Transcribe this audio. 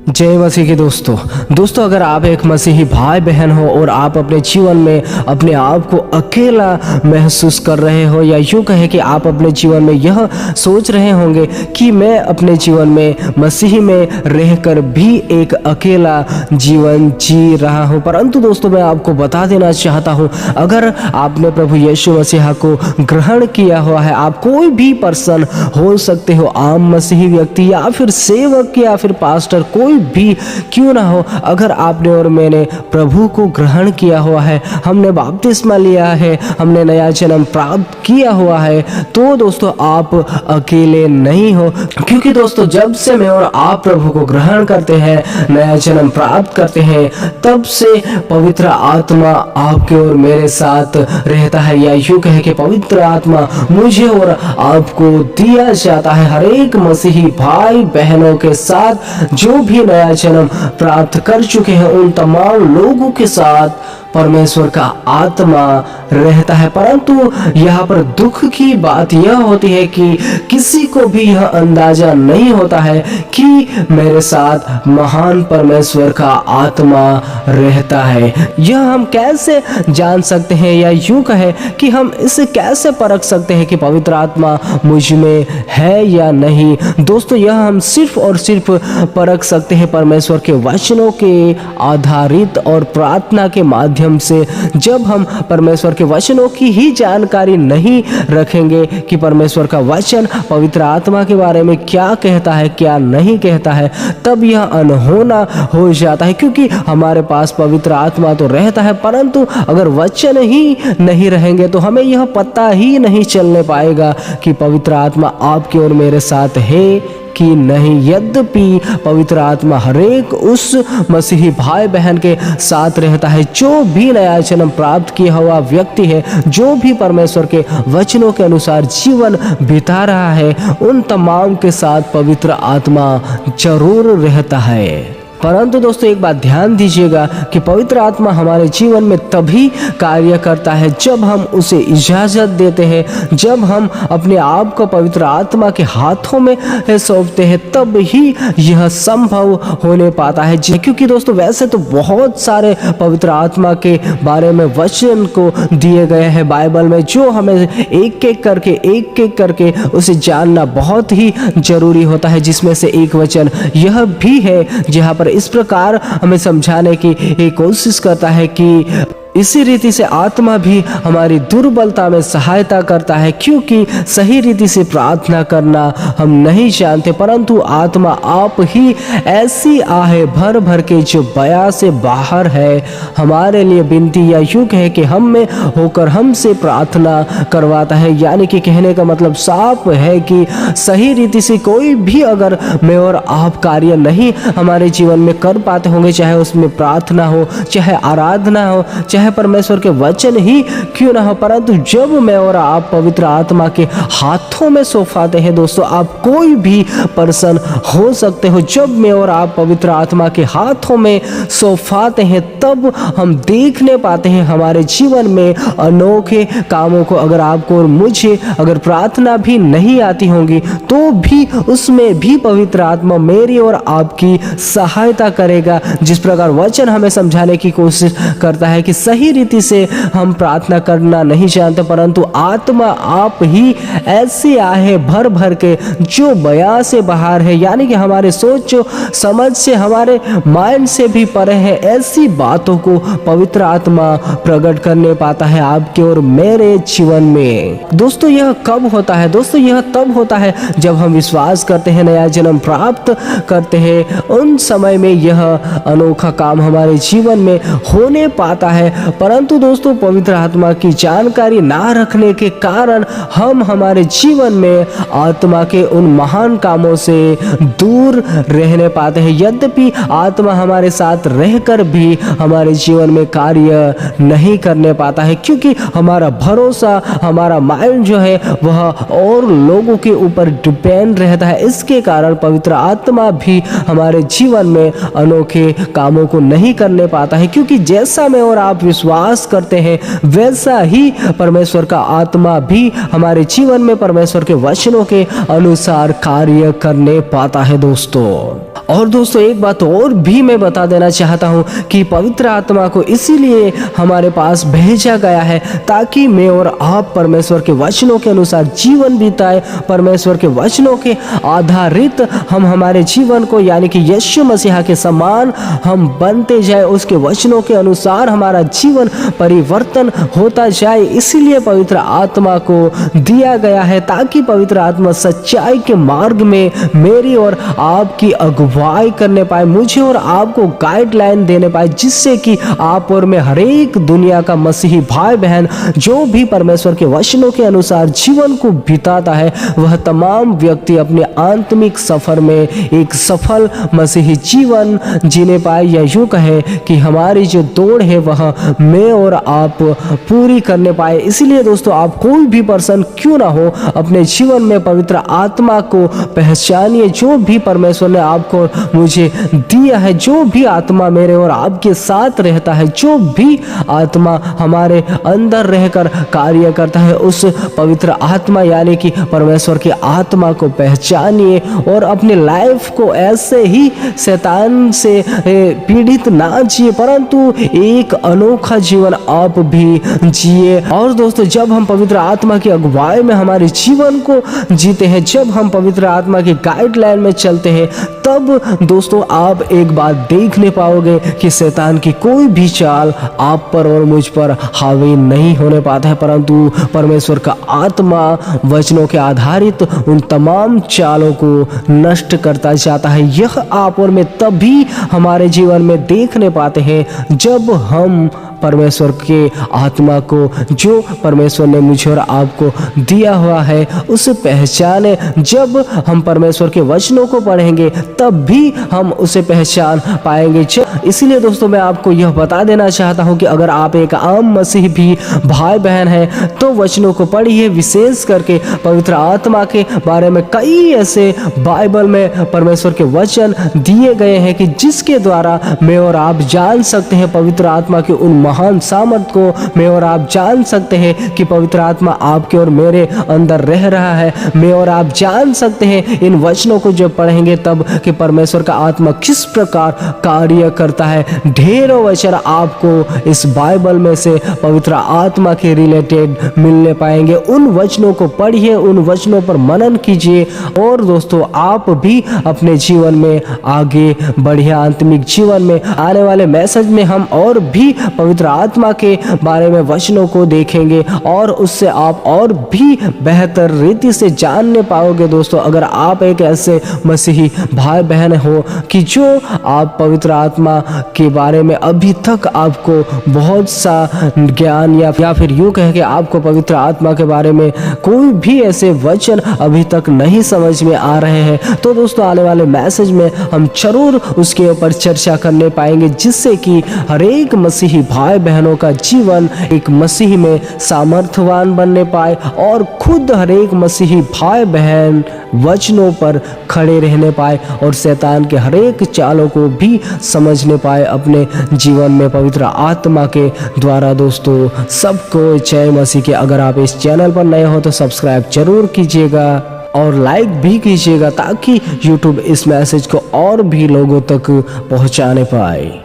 जय मसीह के दोस्तों अगर आप एक मसीही भाई बहन हो और आप अपने जीवन में अपने आप को अकेला महसूस कर रहे हो, या यूँ कहे कि आप अपने जीवन में यह सोच रहे होंगे कि मैं अपने जीवन में मसीही में रहकर भी एक अकेला जीवन जी रहा हूँ, परंतु दोस्तों मैं आपको बता देना चाहता हूँ, अगर आपने प्रभु यीशु मसीहा को ग्रहण किया हुआ है, आप कोई भी पर्सन हो सकते हो, आम मसीही व्यक्ति या फिर सेवक या फिर पास्टर, कोई भी क्यों ना हो, अगर आपने और मैंने प्रभु को ग्रहण किया हुआ है, हमने बपतिस्मा लिया है, हमने नया जन्म प्राप्त किया हुआ है, तो दोस्तों आप अकेले नहीं हो। क्योंकि दोस्तों जब से मैं और आप प्रभु को ग्रहण करते हैं, नया जन्म प्राप्त करते हैं, तब से पवित्र आत्मा आपके और मेरे साथ रहता है, या यूं कहे कि पवित्र आत्मा मुझे और आपको दिया जाता है। हर एक मसीही भाई बहनों के साथ जो भी नया जन्म प्राप्त कर चुके हैं, उन तमाम लोगों के साथ परमेश्वर का आत्मा रहता है। परंतु यहाँ पर दुख की बात यह होती है कि किसी को भी यह अंदाजा नहीं होता है कि मेरे साथ महान परमेश्वर का आत्मा रहता है। यह हम कैसे जान सकते हैं, या यूं कहे कि हम इसे कैसे परख सकते हैं कि पवित्र आत्मा मुझ में है या नहीं। दोस्तों यह हम सिर्फ और सिर्फ परख सकते हैं परमेश्वर के वचनों के आधारित और प्रार्थना के माध्यम से। जब हम परमेश्वर के वचनों की ही जानकारी नहीं रखेंगे कि परमेश्वर का वचन पवित्र आत्मा के बारे में क्या कहता है क्या नहीं कहता है, तब यह अनहोना हो जाता है। क्योंकि हमारे पास पवित्र आत्मा तो रहता है, परंतु अगर वचन ही नहीं रहेंगे तो हमें यह पता ही नहीं चलने पाएगा कि पवित्र आत्मा आपके और मेरे साथ है कि नहीं। यद्यपि पवित्र आत्मा हरेक उस मसीही भाई बहन के साथ रहता है जो भी नया जन्म प्राप्त किया हुआ व्यक्ति है, जो भी परमेश्वर के वचनों के अनुसार जीवन बिता रहा है, उन तमाम के साथ पवित्र आत्मा जरूर रहता है। परंतु दोस्तों एक बात ध्यान दीजिएगा कि पवित्र आत्मा हमारे जीवन में तभी कार्य करता है जब हम उसे इजाज़त देते हैं, जब हम अपने आप को पवित्र आत्मा के हाथों में सौंपते हैं, तब ही यह संभव होने पाता है। क्योंकि दोस्तों वैसे तो बहुत सारे पवित्र आत्मा के बारे में वचन को दिए गए हैं बाइबल में, जो हमें एक एक करके उसे जानना बहुत ही जरूरी होता है। जिसमें से एक वचन यह भी है जहाँ पर इस प्रकार हमें समझाने की कोशिश करता है कि इसी रीति से आत्मा भी हमारी दुर्बलता में सहायता करता है, क्योंकि सही रीति से प्रार्थना करना हम नहीं जानते, परंतु आत्मा आप ही ऐसी आहे भर भर के जो बया से बाहर है हमारे लिए विनती, या यूं कहे कि हम में होकर हमसे प्रार्थना करवाता है। यानी कि कहने का मतलब साफ है कि सही रीति से कोई भी अगर मैं और आप कार्य नहीं हमारे जीवन में कर पाते होंगे, चाहे उसमें प्रार्थना हो, चाहे आराधना हो, चाहे परमेश्वर के वचन ही क्यों ना हो, परंतु जब मैं और आप पवित्र आत्मा के हाथों में सौंपाते हैं, दोस्तों आप कोई भी पर्सन हो सकते हो, जब मैं और आप पवित्र आत्मा के हाथों में सौंपाते हैं, तब हम देखने पाते हैं हमारे जीवन में अनोखे कामों को। अगर आपको और मुझे अगर प्रार्थना भी नहीं आती होंगी, तो भी उसमें भी पवित्र आत्मा मेरी और आपकी सहायता करेगा। जिस प्रकार वचन हमें समझाने की कोशिश करता है कि सही रीति से हम प्रार्थना करना नहीं जानते, परंतु आत्मा आप ही ऐसे आहे भर भर के जो बयां से बाहर है, यानी कि हमारे सोच समझ से, हमारे माइंड से भी परे है, ऐसी बातों को पवित्र आत्मा प्रकट करने पाता है आपके और मेरे जीवन में। दोस्तों यह कब होता है? दोस्तों यह तब होता है जब हम विश्वास करते हैं, नया जन्म प्राप्त करते हैं, उन समय में यह अनोखा काम हमारे जीवन में होने पाता है। परंतु दोस्तों पवित्र आत्मा की जानकारी ना रखने के कारण हम हमारे जीवन में आत्मा के उन महान कामों से दूर रहने पाते हैं। यद्यपि आत्मा हमारे साथ रहकर भी हमारे जीवन में कार्य नहीं करने पाता है, क्योंकि हमारा भरोसा, हमारा माइंड जो है वह और लोगों के ऊपर डिपेंड रहता है। इसके कारण पवित्र आत्मा भी हमारे जीवन में अनोखे कामों को नहीं करने पाता है, क्योंकि जैसा मैं और आप विश्वास करते हैं वैसा ही परमेश्वर का आत्मा भी हमारे जीवन में परमेश्वर के वचनों के अनुसार कार्य करने पाता है। दोस्तों और दोस्तों एक बात और भी मैं बता देना चाहता हूँ कि पवित्र आत्मा को इसीलिए हमारे पास भेजा गया है ताकि मैं और आप परमेश्वर के वचनों के अनुसार जीवन बिताए, परमेश्वर के वचनों के आधारित हम हमारे जीवन को यानी कि यीशु मसीहा के समान हम बनते जाए, उसके वचनों के अनुसार हमारा जीवन परिवर्तन होता जाए। इसीलिए पवित्र आत्मा को दिया गया है ताकि पवित्र आत्मा सच्चाई के मार्ग में मेरी और आपकी अगुवाई करने पाए, मुझे और आपको गाइडलाइन देने पाए, जिससे कि आप और मैं हर एक दुनिया का मसीही भाई बहन जो भी परमेश्वर के वचनों के अनुसार जीवन को बिताता है, वह तमाम व्यक्ति अपने आत्मिक सफर में एक सफल मसीही जीवन जीने पाए, या यूं कहे कि हमारी जो दौड़ है वह मैं और आप पूरी करने पाए। इसीलिए दोस्तों आप कोई भी पर्सन क्यों ना हो, अपने जीवन में पवित्र आत्मा को पहचानिए। जो भी परमेश्वर ने आपको मुझे दिया है, जो भी आत्मा मेरे और आपके साथ रहता है, जो भी आत्मा हमारे अंदर रहकर कार्य करता है, उस पवित्र आत्मा यानी कि परमेश्वर की आत्मा को पहचानिए और अपने लाइफ को ऐसे ही शैतान से पीड़ित ना जिए, परंतु एक अनोखा जीवन आप भी जिए। और दोस्तों जब हम पवित्र आत्मा की अगुवाई में हमारे जीवन को जीते हैं, जब हम पवित्र आत्मा की गाइडलाइन में चलते हैं, तब दोस्तों आप एक बात देखने पाओगे कि शैतान की कोई भी चाल आप पर और मुझ पर हावी नहीं होने पाता है, परंतु परमेश्वर का आत्मा वचनों के आधारित उन तमाम चालों को नष्ट करता जाता है। यह आप और मैं तभी हमारे जीवन में देखने पाते हैं जब हम परमेश्वर के आत्मा को जो परमेश्वर ने मुझे और आपको दिया हुआ है उसे पहचाने। जब हम परमेश्वर के वचनों को पढ़ेंगे तब भी हम उसे पहचान पाएंगे। इसीलिए दोस्तों मैं आपको यह बता देना चाहता हूं कि अगर आप एक आम मसीह भी भाई बहन हैं तो वचनों को पढ़िए, विशेष करके पवित्र आत्मा के बारे में कई ऐसे बाइबल में परमेश्वर के वचन दिए गए हैं कि जिसके द्वारा मैं और आप जान सकते हैं पवित्र आत्मा के उन महान सामर्थ को। मैं और आप जान सकते हैं कि पवित्र आत्मा आपके और मेरे अंदर रह रहा है। मैं और आप जान सकते हैं इन वचनों को जब पढ़ेंगे तब कि परमेश्वर का आत्मा किस प्रकार कार्य करता है। ढेरों वचन आपको इस बाइबल में से पवित्र आत्मा के रिलेटेड मिलने पाएंगे। उन वचनों को पढ़िए, उन वचनों पर मनन कीजिए और दोस्तों आप भी अपने जीवन में आगे बढ़िए। आत्मिक जीवन में आने वाले मैसेज में हम और भी पवित्र आत्मा के बारे में वचनों को देखेंगे और उससे आप और भी बेहतर रीति से जानने पाओगे। दोस्तों अगर आप एक ऐसे मसीही भाई बहन हो कि जो आप पवित्र आत्मा के बारे में अभी तक आपको बहुत सा ज्ञान या फिर यूं कह के आपको पवित्र आत्मा के बारे में कोई भी ऐसे वचन अभी तक नहीं समझ में आ रहे हैं, तो दोस्तों आने वाले मैसेज में हम जरूर उसके ऊपर चर्चा करने पाएंगे, जिससे कि हर एक मसीही भाई बहनों का जीवन एक मसीह में सामर्थ्यवान बनने पाए और खुद हर एक मसीही भाई बहन वचनों पर खड़े रहने पाए और शैतान के हर एक चालों को भी समझने पाए अपने जीवन में पवित्र आत्मा के द्वारा। दोस्तों सबको जय मसीह के। अगर आप इस चैनल पर नए हो तो सब्सक्राइब जरूर कीजिएगा और लाइक भी कीजिएगा ताकि YouTube इस मैसेज को और भी लोगों तक पहुंचाने पाए।